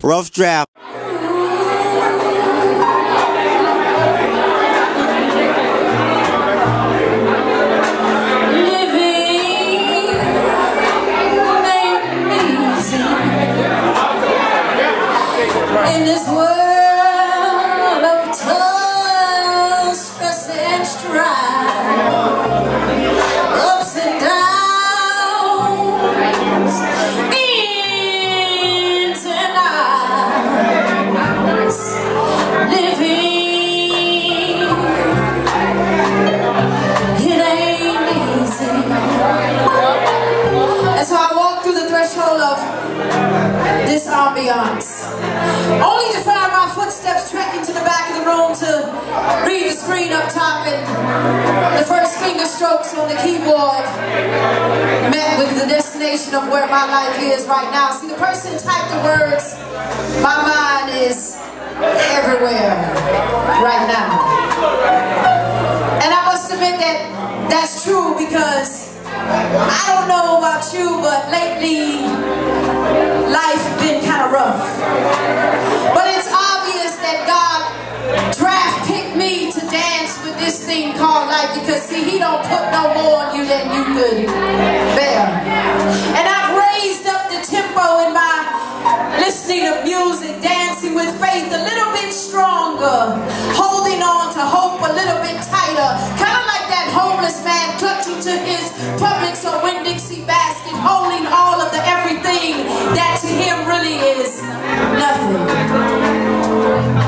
Rough draft. In this world of toil, stress and strife, ups and downs, ins and outs, living, it ain't easy. And so I walk through the threshold of this ambiance, only to find my footsteps trekking to the back of the room to read the screen up top, and the first finger strokes on the keyboard met with the destination of where my life is right now. See, the person typed the words, my mind is everywhere right now. And I must admit that that's true, because I don't know about you, but lately life's been kind of rough. But it's obvious that God draft-picked me to dance with this thing called life, because see, He don't put no more on you than you could bear. And I've raised up the tempo in my listening to music, dancing with faith a little bit stronger, holding on to hope a little bit tighter, kind of like that homeless man clutching to his Publix or Winn-Dixie basket, holding all of the everything that to him really is nothing.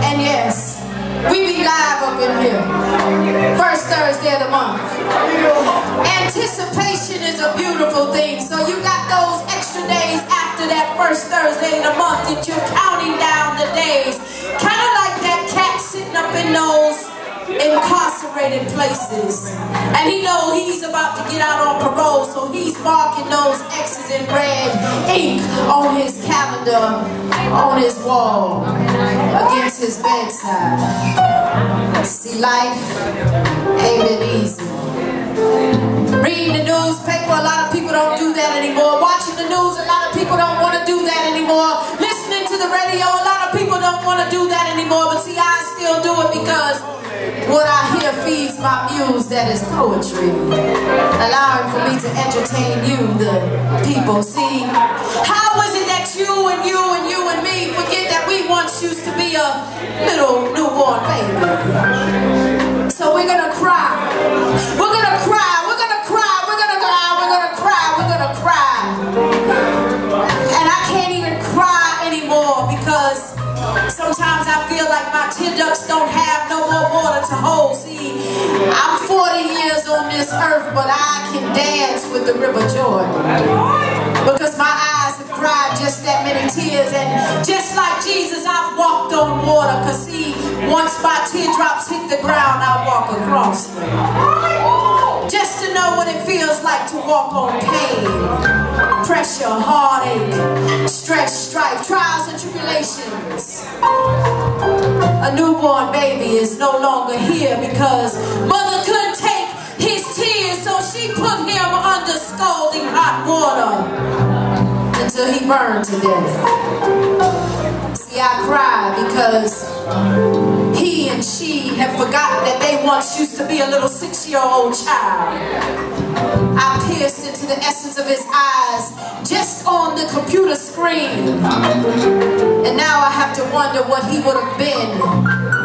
And yes, we be live up in here, first Thursday of the month. Anticipation is a beautiful thing, so you got those extra days after that first Thursday of the month that you're counting down the days, kind of like that cat sitting up in those incarcerated places, and he knows he's about to get out on parole, so he's marking those X's in red ink on his calendar, on his wall, against his bedside. See, life ain't been easy. Reading the newspaper, a lot of people don't do that anymore. Watching the news, a lot of people don't want to do that anymore. Listening to the radio, a lot of people don't want to do that anymore. But see, I still do it, because what I hear feeds my muse, that is poetry, allowing for me to entertain you, the people. See, how is it that you and you and you and me forget that we once used to be a little newborn baby? So we're gonna cry. We're gonna cry. We're gonna cry. We're gonna cry. We're gonna cry. We're gonna cry. And I can't even cry anymore, because sometimes I feel like my tear ducts don't have no more water to hold. See, I'm 40 years on this earth, but I can dance with the River Jordan, because my eyes have cried just that many tears. And just like Jesus, I've walked on water, because see, once my teardrops hit the ground, I walk across them. Just to know what it feels like to walk on pain, pressure, heartache, stress, strife, trials and tribulations. A newborn baby is no longer here, because mother couldn't take his tears, so she put him under scalding hot water until he burned to death. See, I cry because he and she have forgotten that they once used to be a little 6-year-old child. I pierced into the essence of his eyes just on the computer screen, and now I have to wonder what he would have been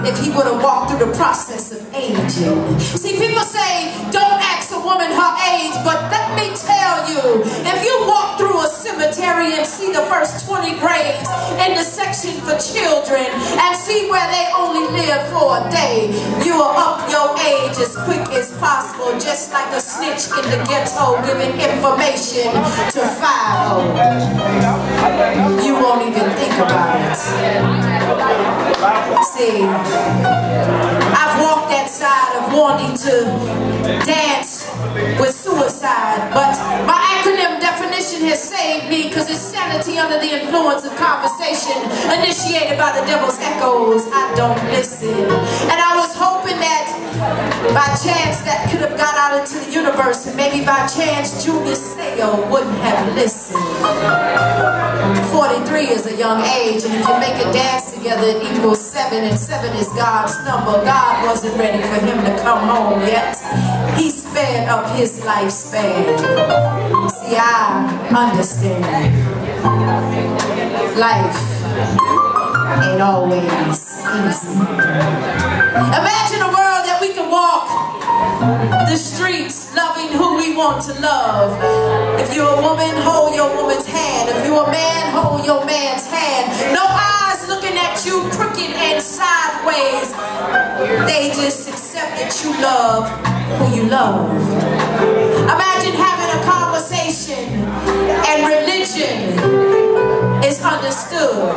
if he would have walked through the process of aging. See, people say don't ask a woman her age, but let me tell you, if you walk through a cemetery and see the first 20 graves in the section for children and see where they only live for a day, you will up your age as quick as possible, just like a snitch in the ghetto giving information to 5-0. You won't even think about it. See, I've walked that side of wanting to dance with suicide, but my acronym definition has saved me, because it's sanity under the influence of conversation initiated by the devil's echoes. I don't listen. And I was hoping that by chance that could have got out into the universe, and maybe by chance Julius Sale wouldn't have listened. 43 is a young age, and if you make it dance together, it equals 7, and 7 is God's number. God wasn't ready for him to come home yet. He sped up his lifespan. See, I understand. Life ain't always easy. Imagine a world that we can walk the streets loving who we want to love. If you're a woman, hold your woman's hand. If you're a man, hold your man's hand. No eyes looking at you crooked and sideways. They just accept that you love who you love. Imagine having a conversation and religion is understood.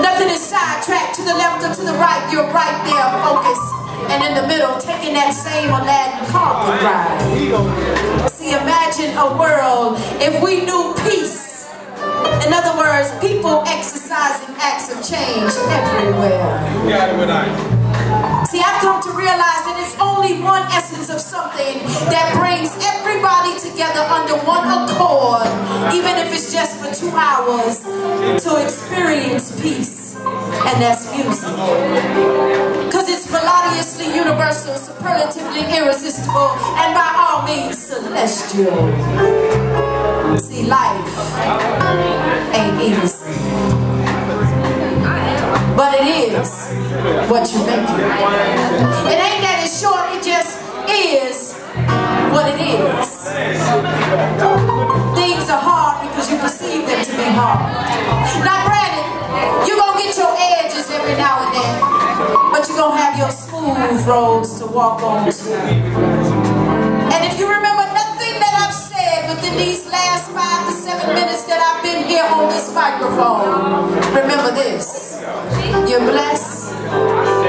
Nothing is sidetracked to the left or to the right. You're right there, focused. And in the middle, taking that same Aladdin carpet ride. See, imagine a world if we knew peace. In other words, people exercising acts of change everywhere. See, I've come to realize that it's only one essence of something that brings everybody together under one accord, even if it's just for 2 hours, to experience peace. And that's music. Because it's melodiously universal, superlatively irresistible, and by all means celestial. See, life ain't easy, but it is what you make it. It ain't that it's short, it just is what it is. Things are hard because you perceive them to be hard. Now granted, you're gonna get your edges every now and then, but you're gonna have your smooth roads to walk on too. And if you remember nothing that I've said within these last 5 to 7 minutes that I've been here on this microphone, remember this: you're blessed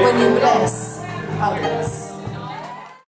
when you bless others.